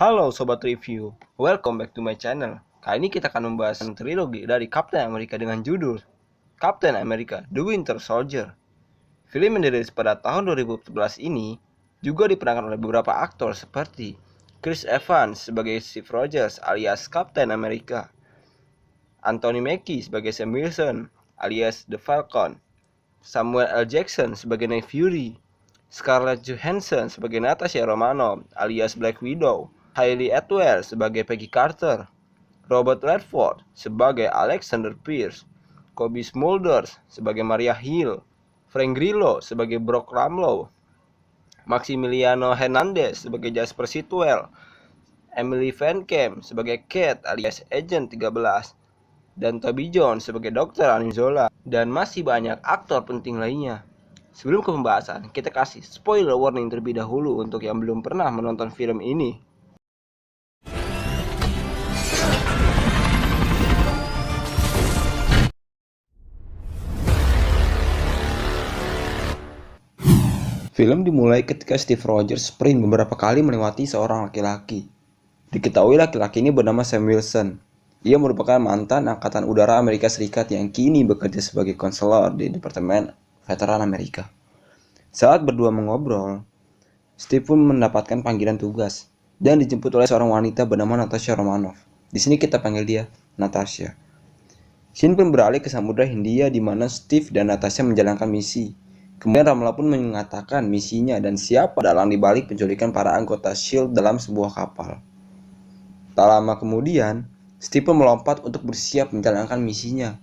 Halo Sobat Review, welcome back to my channel. Kali ini kita akan membahas trilogi dari Captain America dengan judul Captain America The Winter Soldier. Film yang dirilis pada tahun 2014 ini juga diperankan oleh beberapa aktor seperti Chris Evans sebagai Steve Rogers alias Captain America, Anthony Mackie sebagai Sam Wilson alias The Falcon, Samuel L. Jackson sebagai Nick Fury, Scarlett Johansson sebagai Natasha Romanoff alias Black Widow, Hayley Atwell sebagai Peggy Carter, Robert Redford sebagai Alexander Pierce, Cobie Smulders sebagai Maria Hill, Frank Grillo sebagai Brock Ramlow, Maximiliano Hernandez sebagai Jasper Sitwell, Emily Van Camp sebagai Kate alias Agent 13, dan Toby Jones sebagai Dr. Anizola, dan masih banyak aktor penting lainnya. Sebelum ke pembahasan, kita kasih spoiler warning terlebih dahulu untuk yang belum pernah menonton film ini. Film dimulai ketika Steve Rogers sprint beberapa kali melewati seorang laki-laki. Diketahui laki-laki ini bernama Sam Wilson. Ia merupakan mantan Angkatan Udara Amerika Serikat yang kini bekerja sebagai konselor di Departemen Veteran Amerika. Saat berdua mengobrol, Steve pun mendapatkan panggilan tugas dan dijemput oleh seorang wanita bernama Natasha Romanoff. Di sini kita panggil dia Natasha. Scene pun beralih ke Samudra Hindia di mana Steve dan Natasha menjalankan misi. Kemudian Ramla pun mengatakan misinya dan siapa dalang dibalik penculikan para anggota S.H.I.E.L.D. dalam sebuah kapal. Tak lama kemudian, Steve pun melompat untuk bersiap menjalankan misinya.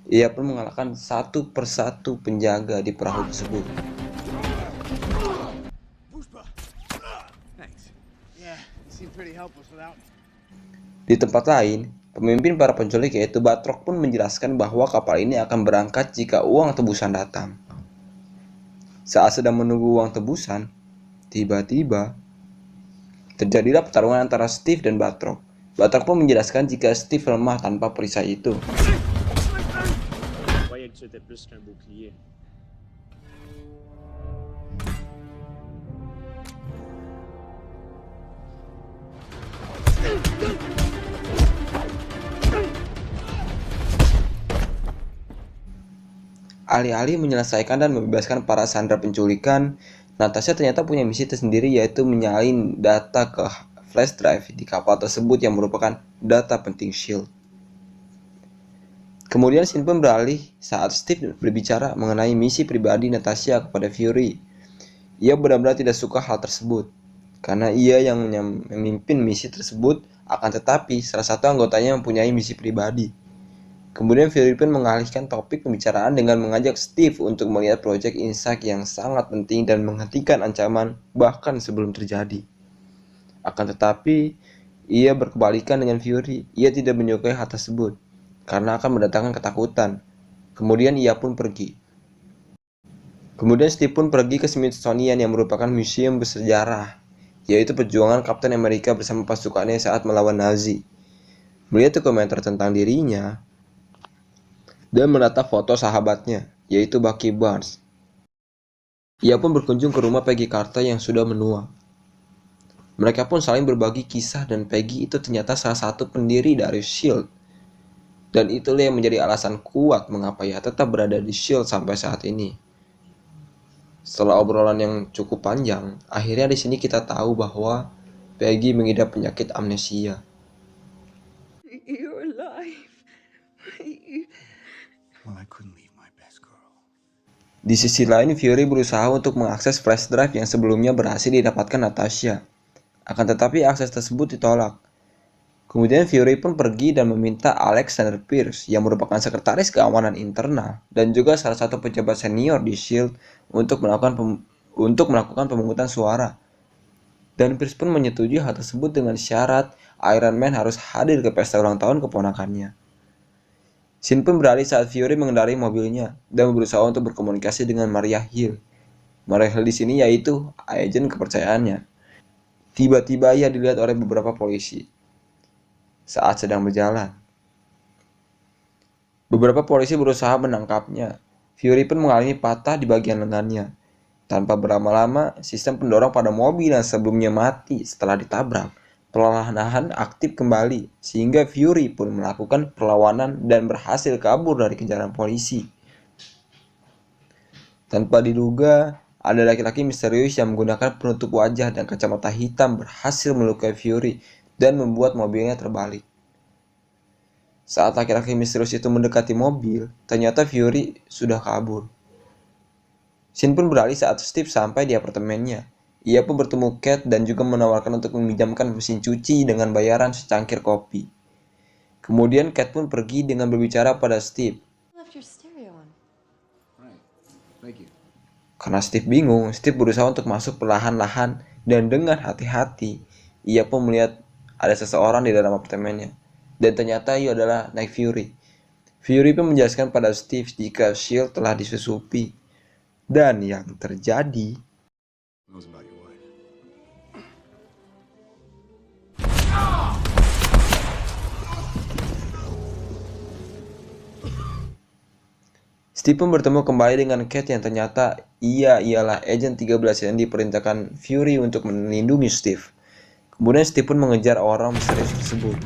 Ia pun mengalahkan satu persatu penjaga di perahu tersebut. Di tempat lain, pemimpin para penculik yaitu Batroc pun menjelaskan bahwa kapal ini akan berangkat jika uang tebusan datang. Saat sedang menunggu uang tebusan, tiba-tiba terjadilah pertarungan antara Steve dan Batroc. Batroc pun menjelaskan jika Steve lemah tanpa perisai itu. Alih-alih menyelesaikan dan membebaskan para sandera penculikan, Natasha ternyata punya misi tersendiri yaitu menyalin data ke flash drive di kapal tersebut yang merupakan data penting S.H.I.E.L.D. Kemudian scene pun beralih saat Steve berbicara mengenai misi pribadi Natasha kepada Fury. Ia benar-benar tidak suka hal tersebut, karena ia yang memimpin misi tersebut, akan tetapi salah satu anggotanya mempunyai misi pribadi. Kemudian Fury pun mengalihkan topik pembicaraan dengan mengajak Steve untuk melihat proyek Insight yang sangat penting dan menghentikan ancaman bahkan sebelum terjadi. Akan tetapi, ia berkebalikan dengan Fury. Ia tidak menyukai hal tersebut karena akan mendatangkan ketakutan. Kemudian ia pun pergi. Kemudian Steve pun pergi ke Smithsonian yang merupakan museum bersejarah, yaitu perjuangan Captain America bersama pasukannya saat melawan Nazi. Melihat dokumenter tentang dirinya, dan menatap foto sahabatnya, yaitu Bucky Barnes. Ia pun berkunjung ke rumah Peggy Carter yang sudah menua. Mereka pun saling berbagi kisah dan Peggy itu ternyata salah satu pendiri dari S.H.I.E.L.D. Dan itulah yang menjadi alasan kuat mengapa ia tetap berada di S.H.I.E.L.D. sampai saat ini. Setelah obrolan yang cukup panjang, akhirnya di sini kita tahu bahwa Peggy mengidap penyakit amnesia. Di sisi lain, Fury berusaha untuk mengakses flash drive yang sebelumnya berhasil didapatkan Natasha. Akan tetapi akses tersebut ditolak. Kemudian Fury pun pergi dan meminta Alexander Pierce yang merupakan sekretaris keamanan internal dan juga salah satu pejabat senior di S.H.I.E.L.D. untuk melakukan pemungutan suara. Dan Pierce pun menyetujui hal tersebut dengan syarat Iron Man harus hadir ke pesta ulang tahun keponakannya. Scene pun beralih saat Fury mengendarai mobilnya dan berusaha untuk berkomunikasi dengan Maria Hill. Maria Hill di sini yaitu agen kepercayaannya. Tiba-tiba ia dilihat oleh beberapa polisi saat sedang berjalan. Beberapa polisi berusaha menangkapnya. Fury pun mengalami patah di bagian lengannya. Tanpa berlama-lama, sistem pendorong pada mobil yang sebelumnya mati setelah ditabrak perlahan-lahan aktif kembali, sehingga Fury pun melakukan perlawanan dan berhasil kabur dari kejaran polisi. Tanpa diduga, ada laki-laki misterius yang menggunakan penutup wajah dan kacamata hitam berhasil melukai Fury dan membuat mobilnya terbalik. Saat laki-laki misterius itu mendekati mobil, ternyata Fury sudah kabur. Scene pun beralih saat Steve sampai di apartemennya. Ia pun bertemu Cat dan juga menawarkan untuk meminjamkan mesin cuci dengan bayaran secangkir kopi. Kemudian Cat pun pergi dengan berbicara pada Steve. Karena Steve bingung, Steve berusaha untuk masuk perlahan-lahan dan dengan hati-hati. Ia pun melihat ada seseorang di dalam apartemennya. Dan ternyata ia adalah Nick Fury. Fury pun menjelaskan pada Steve jika Shield telah disusupi. Dan yang terjadi, Steve pun bertemu kembali dengan Cat yang ternyata ia ialah Agent 13 yang diperintahkan Fury untuk melindungi Steve. Kemudian Steve pun mengejar orang misterius tersebut.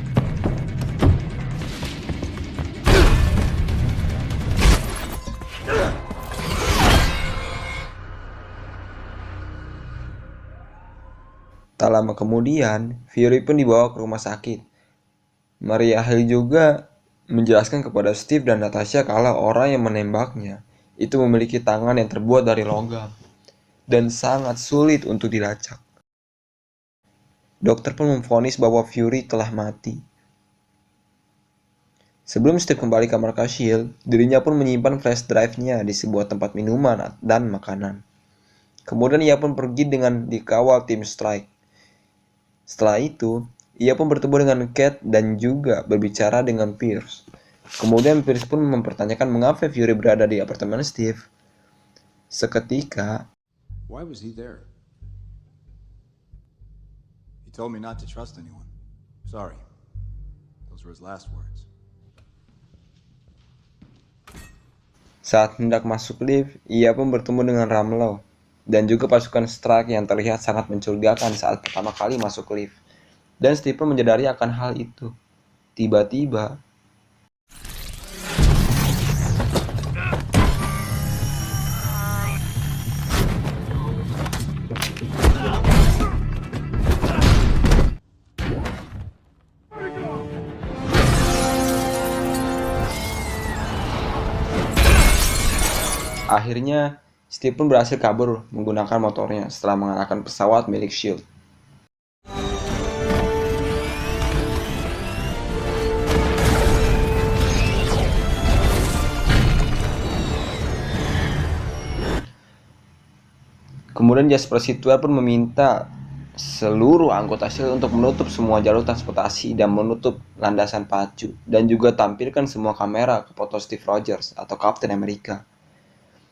Tak lama kemudian, Fury pun dibawa ke rumah sakit. Maria Hill juga menjelaskan kepada Steve dan Natasha kalau orang yang menembaknya itu memiliki tangan yang terbuat dari logam dan sangat sulit untuk dilacak. Dokter pun memvonis bahwa Fury telah mati. Sebelum Steve kembali ke markas Shield, dirinya pun menyimpan flash drive-nya di sebuah tempat minuman dan makanan. Kemudian ia pun pergi dengan dikawal tim Strike. Setelah itu, ia pun bertemu dengan Cat dan juga berbicara dengan Pierce. Kemudian Pierce pun mempertanyakan mengapa Fury berada di apartemen Steve. Seketika, Why was he there? He told me not to trust anyone. Sorry. Those were his last words. saat hendak masuk lift, ia pun bertemu dengan Ramlo dan juga pasukan Strike yang terlihat sangat mencurigakan saat pertama kali masuk lift. Dan Steve pun menyadari akan hal itu. Tiba-tiba, akhirnya Steve pun berhasil kabur menggunakan motornya setelah mengalahkan pesawat milik Shield. Kemudian Jasper Sitwell pun meminta seluruh anggota SHIELD untuk menutup semua jalur transportasi dan menutup landasan pacu, dan juga tampilkan semua kamera ke foto Steve Rogers atau Captain America.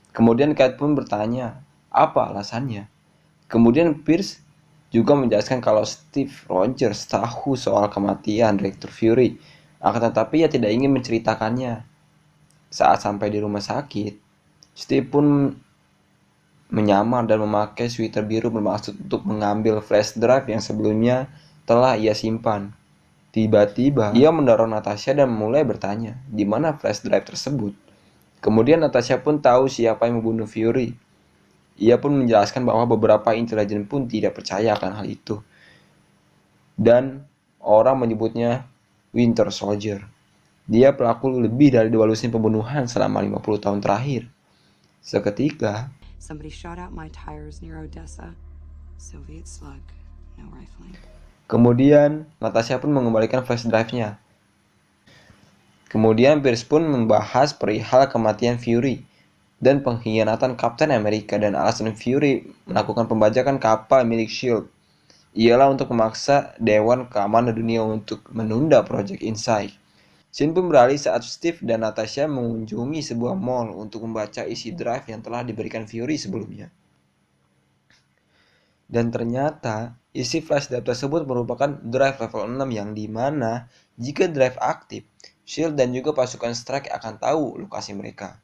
Kemudian Kate pun bertanya, apa alasannya? Kemudian Pierce juga menjelaskan kalau Steve Rogers tahu soal kematian Direktur Fury, akan tetapi ia tidak ingin menceritakannya. Saat sampai di rumah sakit, Steve pun menyamar dan memakai sweater biru bermaksud untuk mengambil flash drive yang sebelumnya telah ia simpan. Tiba-tiba, ia mendorong Natasha dan mulai bertanya, di mana flash drive tersebut. Kemudian Natasha pun tahu siapa yang membunuh Fury. Ia pun menjelaskan bahwa beberapa intelijen pun tidak percaya akan hal itu. Dan orang menyebutnya Winter Soldier. Dia pelaku lebih dari 2 lusin pembunuhan selama 50 tahun terakhir. Seketika, Somebody shot out my tires near Odessa. Soviet slug, no rifling. Kemudian Natasha pun mengembalikan flash drive-nya. Kemudian Pierce pun membahas perihal kematian Fury dan pengkhianatan Captain America, dan alasan Fury melakukan pembajakan kapal milik SHIELD ialah untuk memaksa Dewan Keamanan Dunia untuk menunda Project Insight. Scene pun beralih saat Steve dan Natasha mengunjungi sebuah mall untuk membaca isi drive yang telah diberikan Fury sebelumnya. Dan ternyata isi flash drive tersebut merupakan drive level 6 yang dimana jika drive aktif, SHIELD dan juga pasukan Strike akan tahu lokasi mereka.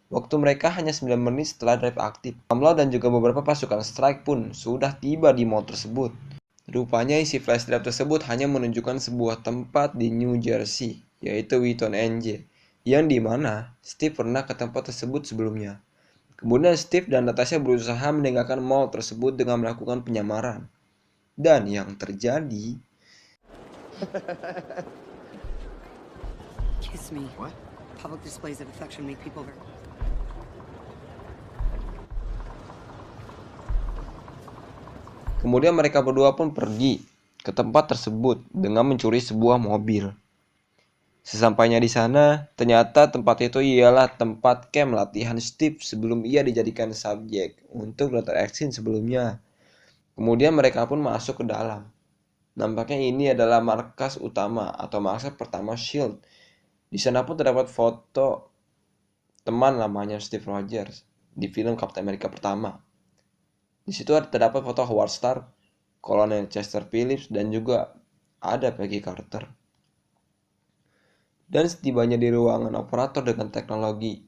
Waktu mereka hanya 9 menit setelah drive aktif. Ramlo dan juga beberapa pasukan strike pun sudah tiba di mall tersebut. Rupanya isi flash drive tersebut hanya menunjukkan sebuah tempat di New Jersey, yaitu Wheaton NJ, yang dimana Steve pernah ke tempat tersebut sebelumnya. Kemudian Steve dan Natasha berusaha meninggalkan mall tersebut dengan melakukan penyamaran. Dan yang terjadi... Kiss me. What? Public displays of affection make people very... Kemudian mereka berdua pun pergi ke tempat tersebut dengan mencuri sebuah mobil. Sesampainya di sana, ternyata tempat itu ialah tempat camp latihan Steve sebelum ia dijadikan subjek untuk Dr. Exin sebelumnya. Kemudian mereka pun masuk ke dalam. Nampaknya ini adalah markas utama atau markas pertama SHIELD. Di sana pun terdapat foto teman lamanya Steve Rogers di film Captain America pertama. Di situ terdapat foto Howard Stark, Kolonel Chester Phillips, dan juga ada Peggy Carter. Dan setibanya di ruangan operator dengan teknologi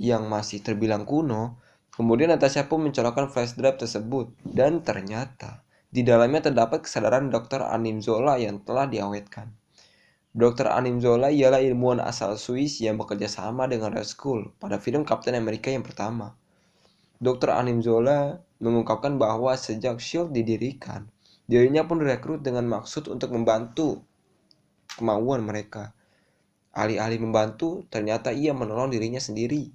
yang masih terbilang kuno, kemudian Natasha pun mencolokkan flash drive tersebut. Dan ternyata di dalamnya terdapat kesadaran Dr. Anim Zola yang telah diawetkan. Dr. Anim Zola ialah ilmuwan asal Swiss yang bekerja sama dengan Red Skull pada film Captain America yang pertama. Dr. Anim Zola mengungkapkan bahwa sejak SHIELD didirikan, dirinya pun direkrut dengan maksud untuk membantu kemauan mereka. Alih-alih membantu, ternyata ia menolong dirinya sendiri.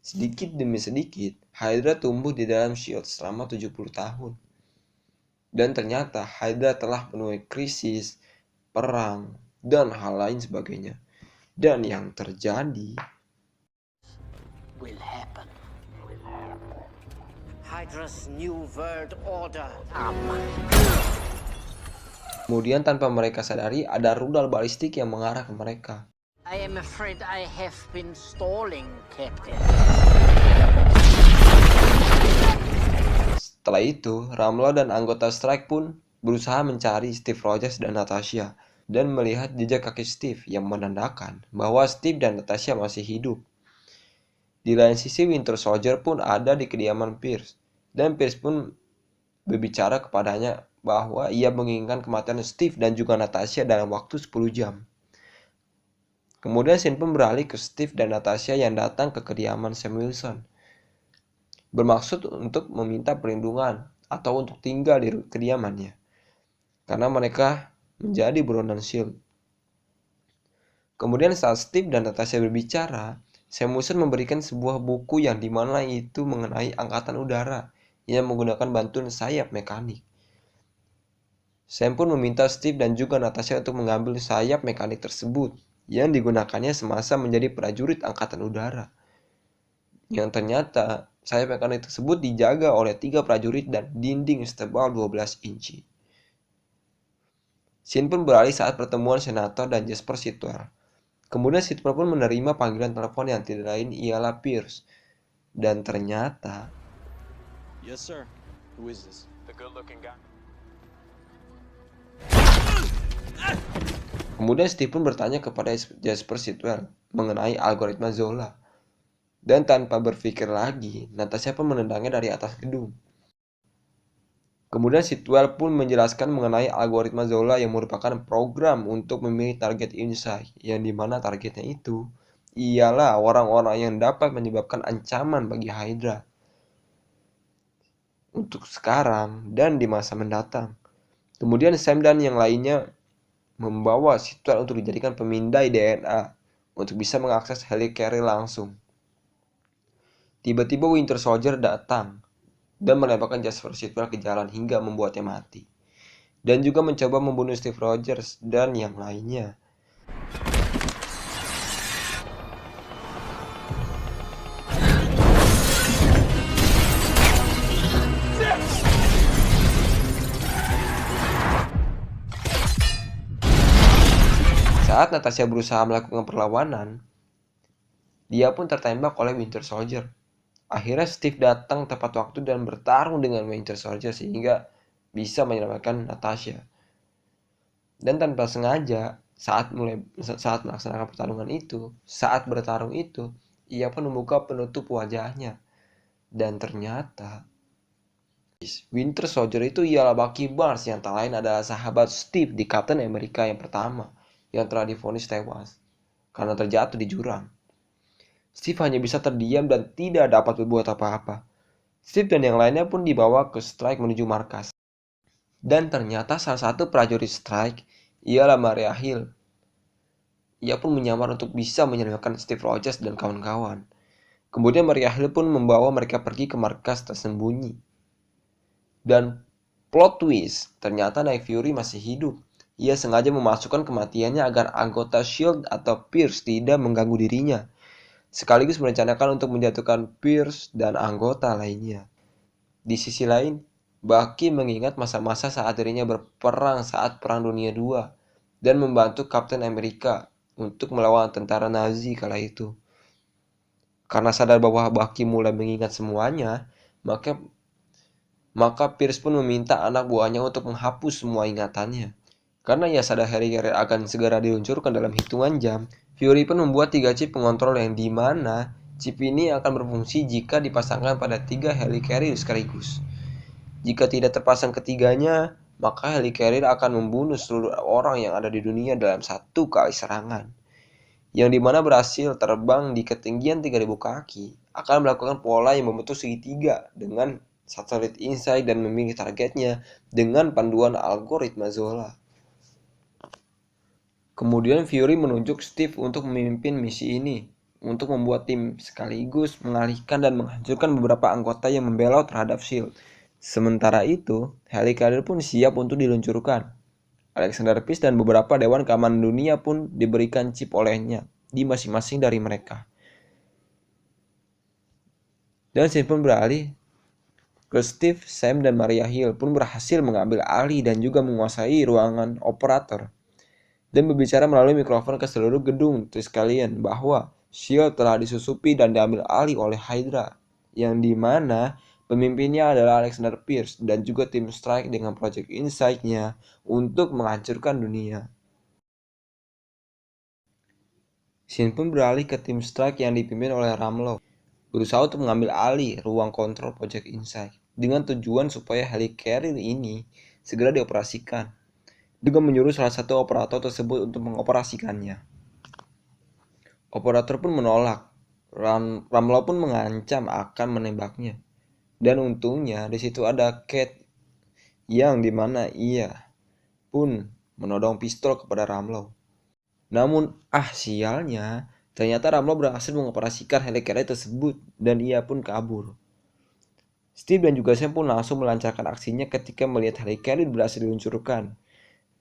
Sedikit demi sedikit, Hydra tumbuh di dalam SHIELD selama 70 tahun. Dan ternyata Hydra telah menuai krisis, perang, dan hal lain sebagainya. Dan yang terjadi... will happen. Hydra's new world order. Kemudian tanpa mereka sadari, ada rudal balistik yang mengarah ke mereka. I am afraid I have been stalling, Captain. Setelah itu, Ramlo dan anggota Strike pun berusaha mencari Steve Rogers dan Natasha dan melihat jejak kaki Steve yang menandakan bahwa Steve dan Natasha masih hidup. Di lain sisi, Winter Soldier pun ada di kediaman Pierce, dan Pierce pun berbicara kepadanya bahwa ia menginginkan kematian Steve dan juga Natasha dalam waktu 10 jam. Kemudian scene pun beralih ke Steve dan Natasha yang datang ke kediaman Sam Wilson, bermaksud untuk meminta perlindungan atau untuk tinggal di kediamannya, karena mereka menjadi buronan SHIELD. Kemudian saat Steve dan Natasha berbicara, Sam Wilson memberikan sebuah buku yang dimana itu mengenai angkatan udara yang menggunakan bantuan sayap mekanik. Sam pun meminta Steve dan juga Natasha untuk mengambil sayap mekanik tersebut yang digunakannya semasa menjadi prajurit angkatan udara. Yang ternyata sayap mekanik tersebut dijaga oleh 3 prajurit dan dinding setebal 12 inci. Scene pun beralih saat pertemuan Senator dan Jasper Sitwell. Kemudian Sitwell pun menerima panggilan telepon yang tidak lain ialah Pierce. Dan ternyata... Yes, sir. Who is this? The good-looking guy. Kemudian Steve pun bertanya kepada Jasper Sitwell mengenai algoritma Zola. Dan tanpa berpikir lagi, Natasha pun menendangnya dari atas gedung. Kemudian Sitwell pun menjelaskan mengenai algoritma Zola yang merupakan program untuk memilih target insight, yang dimana targetnya itu ialah orang-orang yang dapat menyebabkan ancaman bagi Hydra untuk sekarang dan di masa mendatang. Kemudian Sam dan yang lainnya membawa Sitwell untuk dijadikan pemindai DNA untuk bisa mengakses helicarrier langsung. Tiba-tiba Winter Soldier datang dan melemparkan Jasper Sitwell ke jalan hingga membuatnya mati. Dan juga mencoba membunuh Steve Rogers dan yang lainnya. Saat Natasha berusaha melakukan perlawanan, dia pun tertembak oleh Winter Soldier. Akhirnya Steve datang tepat waktu dan bertarung dengan Winter Soldier sehingga bisa menyelamatkan Natasha. Dan tanpa sengaja, saat melaksanakan pertarungan itu, saat bertarung itu, ia pun membuka penutup wajahnya. Dan ternyata Winter Soldier itu ialah Bucky Barnes yang tak lain adalah sahabat Steve di Captain America yang pertama yang telah divonis tewas karena terjatuh di jurang. Steve hanya bisa terdiam dan tidak dapat berbuat apa-apa. Steve dan yang lainnya pun dibawa ke Strike menuju markas. Dan ternyata salah satu prajurit Strike ialah Maria Hill. Ia pun menyamar untuk bisa menyelamatkan Steve Rogers dan kawan-kawan. Kemudian Maria Hill pun membawa mereka pergi ke markas tersembunyi. Dan plot twist, ternyata Nick Fury masih hidup. Ia sengaja memasukkan kematiannya agar anggota S.H.I.E.L.D. atau Pierce tidak mengganggu dirinya. Sekaligus merencanakan untuk menjatuhkan Pierce dan anggota lainnya. Di sisi lain, Bucky mengingat masa-masa saat dirinya berperang saat Perang Dunia II dan membantu Captain America untuk melawan tentara Nazi kala itu. Karena sadar bahwa Bucky mulai mengingat semuanya, maka Pierce pun meminta anak buahnya untuk menghapus semua ingatannya. Karena ia sadar Helicarrier akan segera diluncurkan dalam hitungan jam, Fury pun membuat 3 chip pengontrol yang dimana chip ini akan berfungsi jika dipasangkan pada 3 Helicarrier sekaligus. Jika tidak terpasang ketiganya, maka Helicarrier akan membunuh seluruh orang yang ada di dunia dalam satu kali serangan. Yang dimana berhasil terbang di ketinggian 3000 kaki, akan melakukan pola yang membentuk segitiga dengan satelit insight dan memilih targetnya dengan panduan algoritma Zola. Kemudian Fury menunjuk Steve untuk memimpin misi ini, untuk membuat tim sekaligus mengalihkan dan menghancurkan beberapa anggota yang membelot terhadap S.H.I.E.L.D. Sementara itu, Helicarrier pun siap untuk diluncurkan. Alexander Pierce dan beberapa Dewan Keamanan Dunia pun diberikan chip olehnya di masing-masing dari mereka. Dan scene pun beralih ke Steve, Sam, dan Maria Hill pun berhasil mengambil alih dan juga menguasai ruangan operator. Dan berbicara melalui mikrofon ke seluruh gedung sekalian bahwa S.H.I.E.L.D. telah disusupi dan diambil alih oleh Hydra, yang dimana pemimpinnya adalah Alexander Pierce dan juga tim Strike dengan Project Insight-nya untuk menghancurkan dunia. Scene pun beralih ke tim Strike yang dipimpin oleh Ramlo, berusaha untuk mengambil alih ruang kontrol Project Insight dengan tujuan supaya Helicarrier ini segera dioperasikan, dengan menyuruh salah satu operator tersebut untuk mengoperasikannya. Operator pun menolak. Ramlo pun mengancam akan menembaknya. Dan untungnya di situ ada Kate yang dimana ia pun menodong pistol kepada Ramlo. Namun sialnya, ternyata Ramlo berhasil mengoperasikan Helicarrier tersebut dan ia pun kabur. Steve dan juga Sam pun langsung melancarkan aksinya ketika melihat Helicarrier berhasil diluncurkan.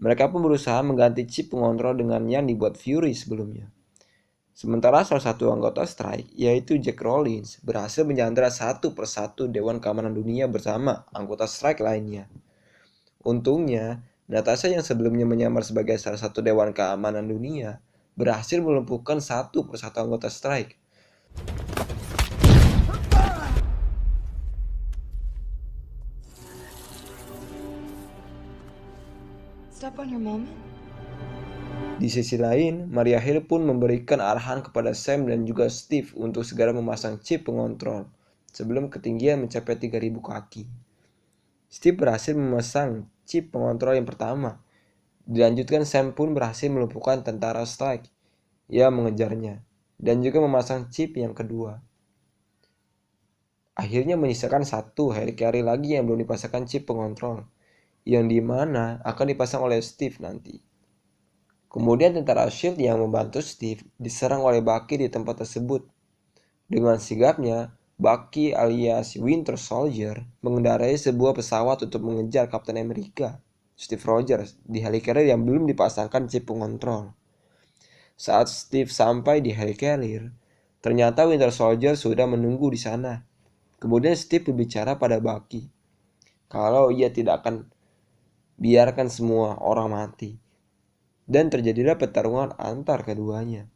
Mereka pun berusaha mengganti chip pengontrol dengan yang dibuat Fury sebelumnya. Sementara salah satu anggota Strike, yaitu Jack Rollins, berhasil menyandra satu persatu Dewan Keamanan Dunia bersama anggota Strike lainnya. Untungnya, Natasha yang sebelumnya menyamar sebagai salah satu Dewan Keamanan Dunia, berhasil melumpuhkan satu persatu anggota Strike. Step on your moment. Di sisi lain, Maria Hill pun memberikan arahan kepada Sam dan juga Steve untuk segera memasang chip pengontrol sebelum ketinggian mencapai 3000 kaki. Steve berhasil memasang chip pengontrol yang pertama. Dilanjutkan Sam pun berhasil melumpuhkan tentara Strike yang mengejarnya dan juga memasang chip yang kedua. Akhirnya menyisakan satu Helicarrier lagi yang belum dipasangkan chip pengontrol, yang dimana akan dipasang oleh Steve nanti. Kemudian tentara S.H.I.E.L.D. yang membantu Steve diserang oleh Bucky di tempat tersebut. Dengan sigapnya, Bucky alias Winter Soldier mengendarai sebuah pesawat untuk mengejar Captain America, Steve Rogers, di Helicarrier yang belum dipasangkan chip pengontrol. Saat Steve sampai di Helicarrier, ternyata Winter Soldier sudah menunggu di sana. Kemudian Steve berbicara pada Bucky kalau ia tidak akan biarkan semua orang mati. Dan terjadilah pertarungan antar keduanya.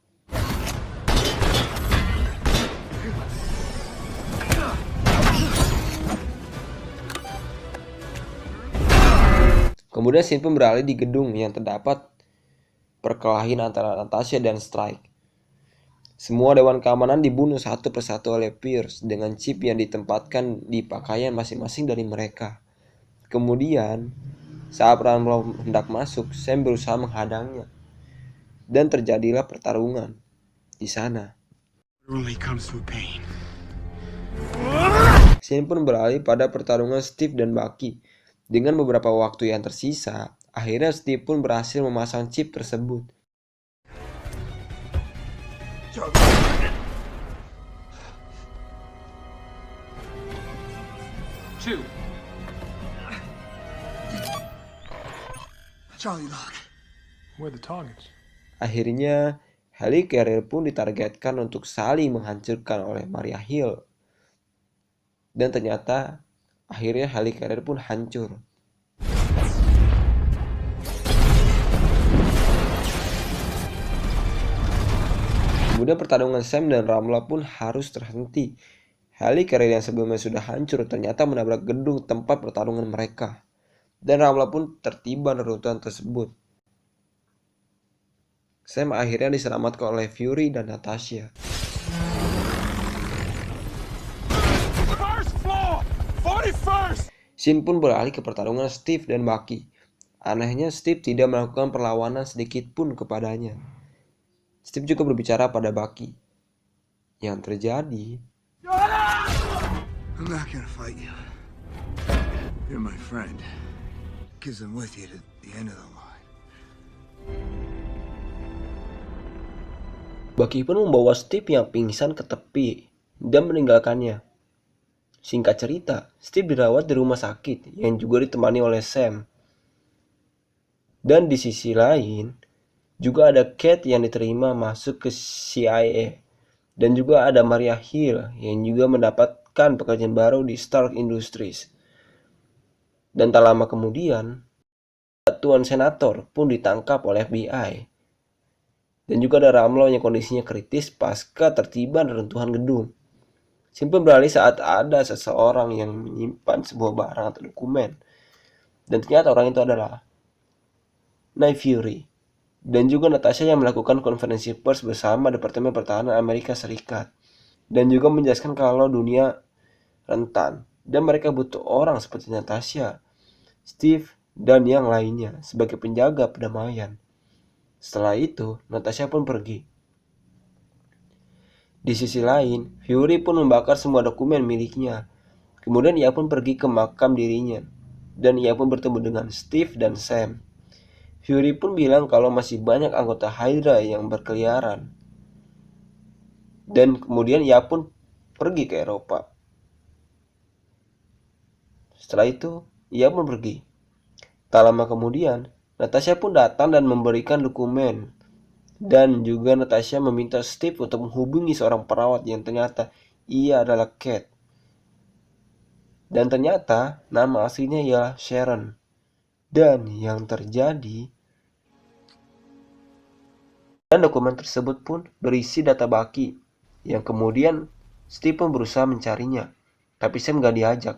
Kemudian scene pun beralih di gedung yang terdapat perkelahian antara Natasha dan Strike. Semua dewan keamanan dibunuh satu persatu oleh Pierce dengan chip yang ditempatkan di pakaian masing-masing dari mereka. Kemudian, saat Ramlo hendak masuk, Sam berusaha menghadangnya. Dan terjadilah pertarungan di sana. Sam pun beralih pada pertarungan Steve dan Bucky. Dengan beberapa waktu yang tersisa, akhirnya Steve pun berhasil memasang chip tersebut. Charlie Lock. Where are the targets? Akhirnya, Helicarrier pun ditargetkan untuk saling menghancurkan oleh Maria Hill. Dan ternyata, akhirnya Helicarrier pun hancur. Kemudian pertarungan Sam dan Ramla pun harus terhenti. Helicarrier yang sebelumnya sudah hancur ternyata menabrak gedung tempat pertarungan mereka. Dan Ramla pun tertiba reruntuhan tersebut. Sam akhirnya diselamatkan oleh Fury dan Natasha. Shin pun beralih ke pertarungan Steve dan Bucky. Anehnya Steve tidak melakukan perlawanan sedikit pun kepadanya. Steve juga berbicara pada Bucky. Yang terjadi, I'm not gonna fight you. You're my friend. Because I'm with you to the end of the line. Bucky pun membawa Steve yang pingsan ke tepi dan meninggalkannya. Singkat cerita, Steve dirawat di rumah sakit yang juga ditemani oleh Sam. Dan di sisi lain, juga ada Kate yang diterima masuk ke CIA. Dan juga ada Maria Hill yang juga mendapatkan pekerjaan baru di Stark Industries. Dan tak lama kemudian, Tuan Senator pun ditangkap oleh FBI. Dan juga ada Ramlo yang kondisinya kritis pasca tertiban reruntuhan gedung. Simpel beralih saat ada seseorang yang menyimpan sebuah barang atau dokumen. Dan ternyata orang itu adalah Night Fury. Dan juga Natasha yang melakukan konferensi pers bersama Departemen Pertahanan Amerika Serikat. Dan juga menjelaskan kalau dunia rentan. Dan mereka butuh orang seperti Natasha, Steve, dan yang lainnya sebagai penjaga perdamaian. Setelah itu, Natasha pun pergi. Di sisi lain, Fury pun membakar semua dokumen miliknya. Kemudian ia pun pergi ke makam dirinya. Dan ia pun bertemu dengan Steve dan Sam. Fury pun bilang kalau masih banyak anggota Hydra yang berkeliaran. Dan kemudian ia pun pergi ke Eropa. Setelah itu, ia pun pergi. Tak lama kemudian, Natasha pun datang dan memberikan dokumen. Dan juga Natasha meminta Steve untuk menghubungi seorang perawat yang ternyata ia adalah Kate. Dan ternyata nama aslinya ialah Sharon. Dan yang terjadi, dan dokumen tersebut pun berisi data Bucky, yang kemudian Steve pun berusaha mencarinya, tapi Sam gak diajak.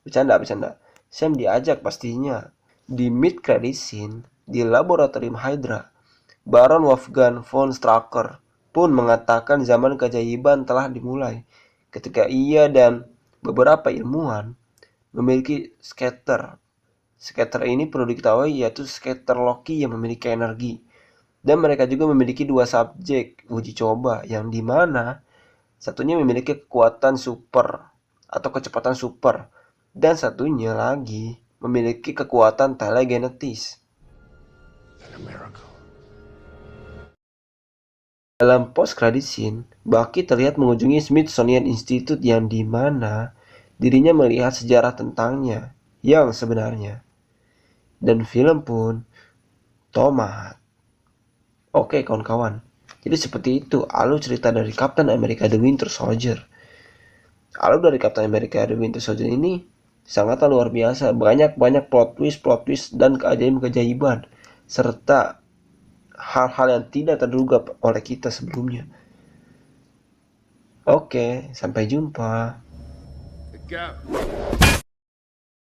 Bercanda. Sam diajak pastinya. Di mid credit scene di laboratorium Hydra, Baron Wolfgang von Strucker pun mengatakan zaman keajaiban telah dimulai ketika ia dan beberapa ilmuwan memiliki scatter. Scatter ini perlu diketahui yaitu scatter Loki yang memiliki energi. Dan mereka juga memiliki dua subjek uji coba yang dimana satunya memiliki kekuatan super atau kecepatan super. Dan satunya lagi memiliki kekuatan telekinesis. Dalam post credit scene, Bucky terlihat mengunjungi Smithsonian Institute yang dimana dirinya melihat sejarah tentangnya yang sebenarnya. Dan film pun tomat. Oke kawan-kawan, jadi seperti itu alur cerita dari Captain America The Winter Soldier. Alur dari Captain America The Winter Soldier ini sangatlah luar biasa, banyak plot twist dan keajaiban serta hal-hal yang tidak terduga oleh kita sebelumnya. Oke, sampai jumpa.